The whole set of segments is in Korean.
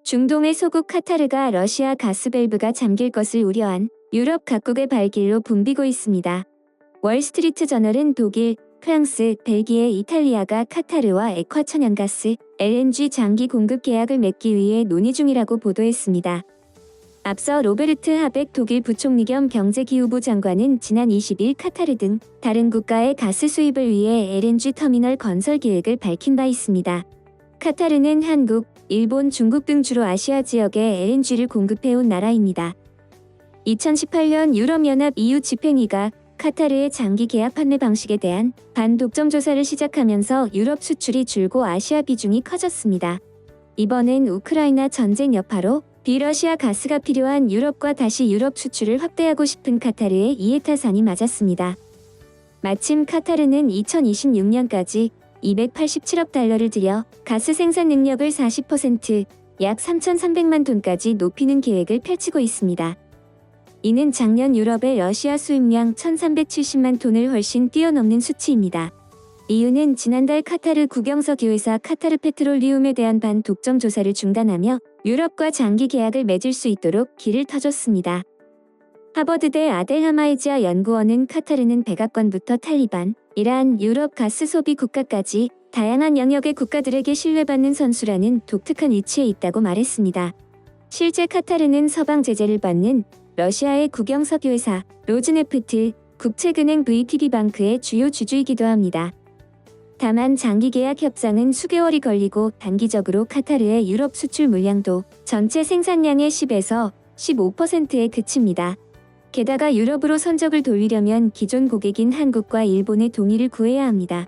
중동의 소국 카타르가 러시아 가스 밸브가 잠길 것을 우려한 유럽 각국의 발길로 붐비고 있습니다. 월스트리트 저널은 독일, 프랑스, 벨기에, 이탈리아가 카타르와 액화 천연가스, LNG 장기 공급 계약을 맺기 위해 논의 중이라고 보도했습니다. 앞서 로베르트 하벡 독일 부총리 겸 경제기후부 장관은 지난 20일 카타르 등 다른 국가의 가스 수입을 위해 LNG 터미널 건설 계획을 밝힌 바 있습니다. 카타르는 한국, 일본, 중국 등 주로 아시아 지역에 LNG를 공급해온 나라입니다. 2018년 유럽연합 EU 집행위가 카타르의 장기 계약 판매 방식에 대한 반독점 조사를 시작하면서 유럽 수출이 줄고 아시아 비중이 커졌습니다. 이번엔 우크라이나 전쟁 여파로 비러시아 가스가 필요한 유럽과 다시 유럽 수출을 확대하고 싶은 카타르의 이해타산이 맞았습니다. 마침 카타르는 2026년까지 287억 달러를 들여 가스 생산 능력을 40%, 약 3,300만 톤까지 높이는 계획을 펼치고 있습니다. 이는 작년 유럽의 러시아 수입량 1,370만 톤을 훨씬 뛰어넘는 수치입니다. 이유는 지난달 카타르 국영석 회사 카타르 페트롤리움에 대한 반독점 조사를 중단하며 유럽과 장기 계약을 맺을 수 있도록 길을 터줬습니다. 하버드대 아델 하마이지아 연구원은 카타르는 백악관부터 탈리반, 이란, 유럽 가스 소비 국가까지 다양한 영역의 국가들에게 신뢰받는 선수라는 독특한 위치에 있다고 말했습니다. 실제 카타르는 서방 제재를 받는 러시아의 국영석 회사 로즈네프트, 국책은행 VTB방크의 주요 주주이기도 합니다. 다만 장기 계약 협상은 수개월이 걸리고 단기적으로 카타르의 유럽 수출 물량도 전체 생산량의 10에서 15%에 그칩니다. 게다가 유럽으로 선적을 돌리려면 기존 고객인 한국과 일본의 동의를 구해야 합니다.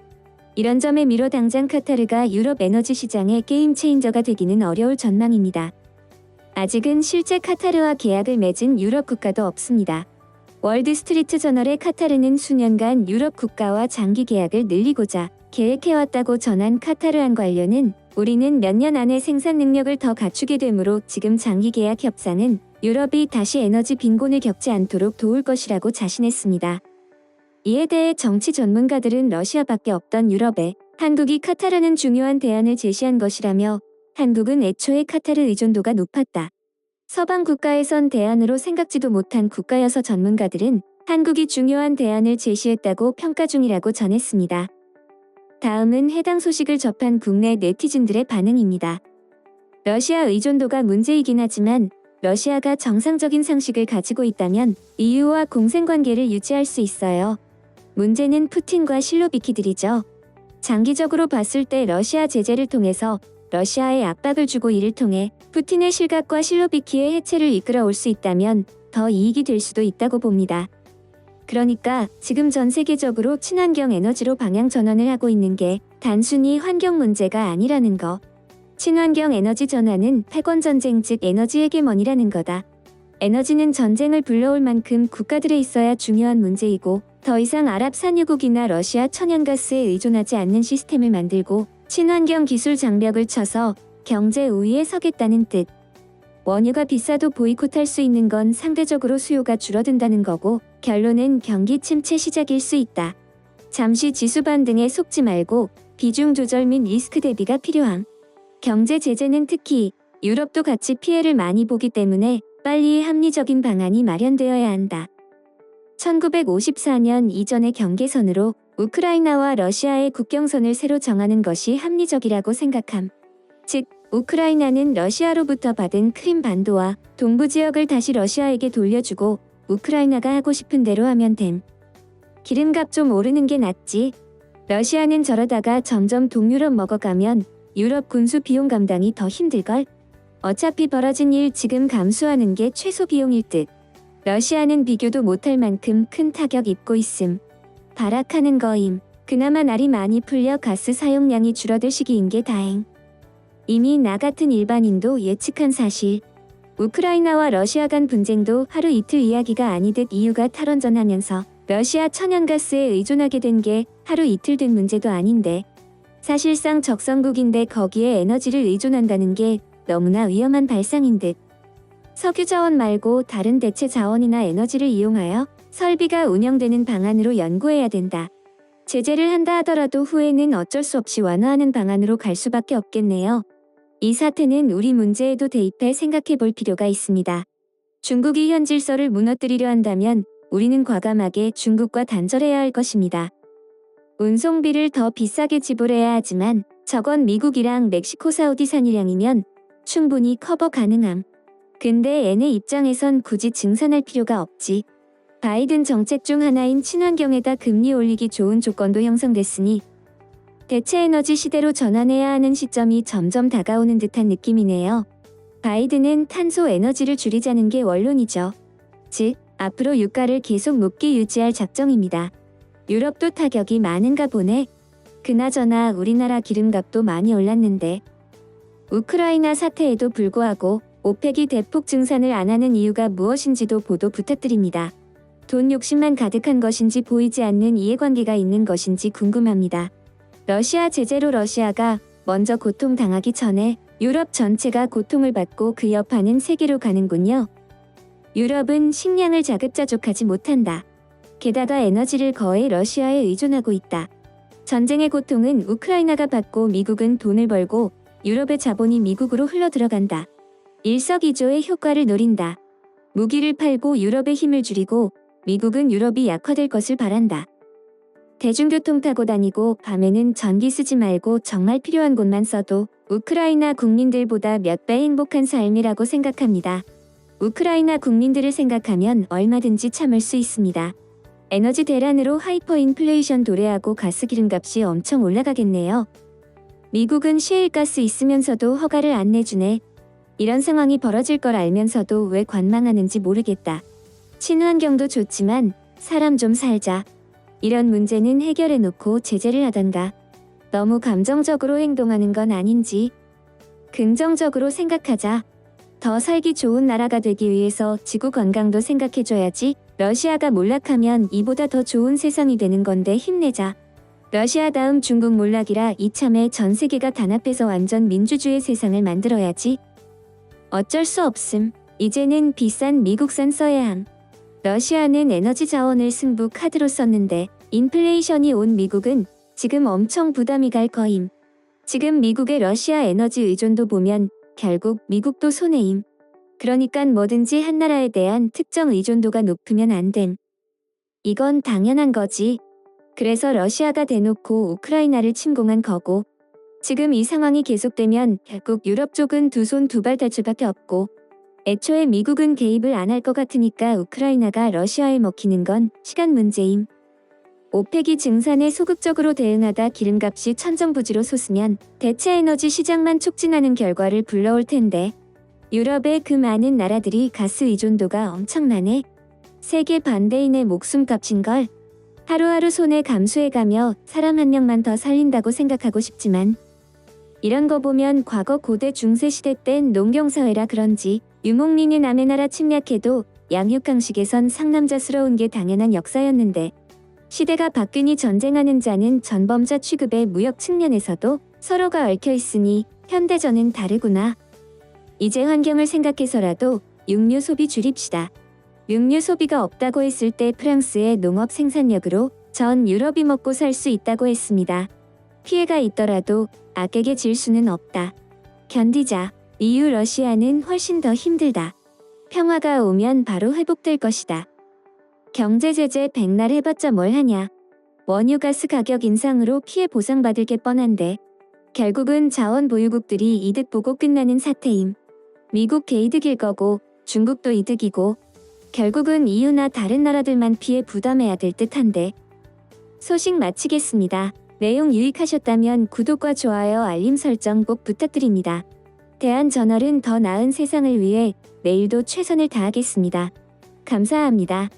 이런 점에 미뤄 당장 카타르가 유럽 에너지 시장의 게임 체인저가 되기는 어려울 전망입니다. 아직은 실제 카타르와 계약을 맺은 유럽 국가도 없습니다. 월드스트리트 저널의 카타르는 수년간 유럽 국가와 장기 계약을 늘리고자 계획해왔다고 전한 카타르안 관료는 우리는 몇 년 안에 생산 능력을 더 갖추게 되므로 지금 장기 계약 협상은 유럽이 다시 에너지 빈곤을 겪지 않도록 도울 것이라고 자신했습니다. 이에 대해 정치 전문가들은 러시아밖에 없던 유럽에 한국이 카타르는 중요한 대안을 제시한 것이라며 한국은 애초에 카타르 의존도가 높았다. 서방 국가에선 대안으로 생각지도 못한 국가여서 전문가들은 한국이 중요한 대안을 제시했다고 평가 중이라고 전했습니다. 다음은 해당 소식을 접한 국내 네티즌들의 반응입니다. 러시아 의존도가 문제이긴 하지만 러시아가 정상적인 상식을 가지고 있다면 EU와 공생관계를 유지할 수 있어요. 문제는 푸틴과 실로비키들이죠. 장기적으로 봤을 때 러시아 제재를 통해서 러시아에 압박을 주고 이를 통해 푸틴의 실각과 실로비키의 해체를 이끌어올 수 있다면 더 이익이 될 수도 있다고 봅니다. 그러니까 지금 전 세계적으로 친환경 에너지로 방향 전환을 하고 있는 게 단순히 환경 문제가 아니라는 거. 친환경 에너지 전환은 패권전쟁 즉 에너지 헤게머니라는 거다. 에너지는 전쟁을 불러올 만큼 국가들에 있어야 중요한 문제이고 더 이상 아랍 산유국이나 러시아 천연가스에 의존하지 않는 시스템을 만들고 친환경 기술 장벽을 쳐서 경제 우위에 서겠다는 뜻. 원유가 비싸도 보이콧할 수 있는 건 상대적으로 수요가 줄어든다는 거고 결론은 경기 침체 시작일 수 있다. 잠시 지수 반등에 속지 말고 비중 조절 및 리스크 대비가 필요함. 경제 제재는 특히 유럽도 같이 피해를 많이 보기 때문에 빨리 합리적인 방안이 마련되어야 한다. 1954년 이전의 경계선으로 우크라이나와 러시아의 국경선을 새로 정하는 것이 합리적이라고 생각함. 즉, 우크라이나는 러시아로부터 받은 크림 반도와 동부 지역을 다시 러시아에게 돌려주고 우크라이나가 하고 싶은 대로 하면 됨. 기름값 좀 오르는 게 낫지. 러시아는 저러다가 점점 동유럽 먹어가면 유럽 군수 비용 감당이 더 힘들걸? 어차피 벌어진 일 지금 감수하는 게 최소 비용일 듯. 러시아는 비교도 못할 만큼 큰 타격 입고 있음. 발악하는 거임. 그나마 날이 많이 풀려 가스 사용량이 줄어들 시기인 게 다행. 이미 나 같은 일반인도 예측한 사실. 우크라이나와 러시아 간 분쟁도 하루 이틀 이야기가 아니듯 EU가 탈원전하면서 러시아 천연가스에 의존하게 된 게 하루 이틀 된 문제도 아닌데 사실상 적성국인데 거기에 에너지를 의존한다는 게 너무나 위험한 발상인 듯. 석유 자원 말고 다른 대체 자원이나 에너지를 이용하여 설비가 운영되는 방안으로 연구해야 된다. 제재를 한다 하더라도 후에는 어쩔 수 없이 완화하는 방안으로 갈 수밖에 없겠네요. 이 사태는 우리 문제에도 대입해 생각해 볼 필요가 있습니다. 중국이 현 질서를 무너뜨리려 한다면 우리는 과감하게 중국과 단절해야 할 것입니다. 운송비를 더 비싸게 지불해야 하지만 저건 미국이랑 멕시코 사우디 산유량이면 충분히 커버 가능함. 근데 얘네 입장에선 굳이 증산할 필요가 없지. 바이든 정책 중 하나인 친환경에다 금리 올리기 좋은 조건도 형성됐으니 대체 에너지 시대로 전환해야 하는 시점이 점점 다가오는 듯한 느낌이네요. 바이든은 탄소 에너지를 줄이자는 게 원론이죠. 즉, 앞으로 유가를 계속 높게 유지할 작정입니다. 유럽도 타격이 많은가 보네. 그나저나 우리나라 기름값도 많이 올랐는데. 우크라이나 사태에도 불구하고 오펙이 대폭 증산을 안 하는 이유가 무엇인지도 보도 부탁드립니다. 돈 욕심만 가득한 것인지 보이지 않는 이해관계가 있는 것인지 궁금합니다. 러시아 제재로 러시아가 먼저 고통당하기 전에 유럽 전체가 고통을 받고 그 여파는 세계로 가는군요. 유럽은 식량을 자급자족하지 못한다. 게다가 에너지를 거의 러시아에 의존하고 있다. 전쟁의 고통은 우크라이나가 받고 미국은 돈을 벌고 유럽의 자본이 미국으로 흘러들어간다. 일석이조의 효과를 노린다. 무기를 팔고 유럽의 힘을 줄이고 미국은 유럽이 약화될 것을 바란다. 대중교통 타고 다니고 밤에는 전기 쓰지 말고 정말 필요한 곳만 써도 우크라이나 국민들보다 몇 배 행복한 삶이라고 생각합니다. 우크라이나 국민들을 생각하면 얼마든지 참을 수 있습니다. 에너지 대란으로 하이퍼인플레이션 도래하고 가스기름값이 엄청 올라가겠네요. 미국은 시에일가스 있으면서도 허가를 안 내주네. 이런 상황이 벌어질 걸 알면서도 왜 관망하는지 모르겠다. 친환경도 좋지만 사람 좀 살자. 이런 문제는 해결해놓고 제재를 하던가. 너무 감정적으로 행동하는 건 아닌지. 긍정적으로 생각하자. 더 살기 좋은 나라가 되기 위해서 지구 건강도 생각해줘야지. 러시아가 몰락하면 이보다 더 좋은 세상이 되는 건데 힘내자. 러시아 다음 중국 몰락이라 이참에 전 세계가 단합해서 완전 민주주의 세상을 만들어야지. 어쩔 수 없음. 이제는 비싼 미국산 써야 함. 러시아는 에너지 자원을 승부 카드로 썼는데 인플레이션이 온 미국은 지금 엄청 부담이 갈 거임. 지금 미국의 러시아 에너지 의존도 보면 결국 미국도 손해임. 그러니깐 뭐든지 한 나라에 대한 특정 의존도가 높으면 안 됨. 이건 당연한 거지. 그래서 러시아가 대놓고 우크라이나를 침공한 거고 지금 이 상황이 계속되면 결국 유럽 쪽은 두 손 두 발 달 수밖에 없고 애초에 미국은 개입을 안 할 것 같으니까 우크라이나가 러시아에 먹히는 건 시간 문제임. 오펙이 증산에 소극적으로 대응하다 기름값이 천정부지로 솟으면 대체 에너지 시장만 촉진하는 결과를 불러올 텐데 유럽의 그 많은 나라들이 가스 의존도가 엄청나네. 세계 반대인의 목숨값인걸. 하루하루 손해 감수해가며 사람 한 명만 더 살린다고 생각하고 싶지만 이런 거 보면 과거 고대 중세시대 땐 농경사회라 그런지 유목민이 남의 나라 침략해도 양육강식에선 상남자스러운 게 당연한 역사였는데 시대가 바뀌니 전쟁하는 자는 전범자 취급의 무역 측면에서도 서로가 얽혀있으니 현대전은 다르구나. 이제 환경을 생각해서라도 육류 소비 줄입시다. 육류 소비가 없다고 했을 때 프랑스의 농업 생산력으로 전 유럽이 먹고 살 수 있다고 했습니다. 피해가 있더라도 악에게 질 수는 없다. 견디자. EU 러시아는 훨씬 더 힘들다. 평화가 오면 바로 회복될 것이다. 경제 제재 백날 해봤자 뭘 하냐. 원유 가스 가격 인상으로 피해 보상받을 게 뻔한데 결국은 자원 보유국들이 이득 보고 끝나는 사태임. 미국 개이득일 거고 중국도 이득이고 결국은 EU나 다른 나라들만 피해 부담해야 될 듯한데. 소식 마치겠습니다. 내용 유익하셨다면 구독과 좋아요 알림 설정 꼭 부탁드립니다. 대한저널은 더 나은 세상을 위해 내일도 최선을 다하겠습니다. 감사합니다.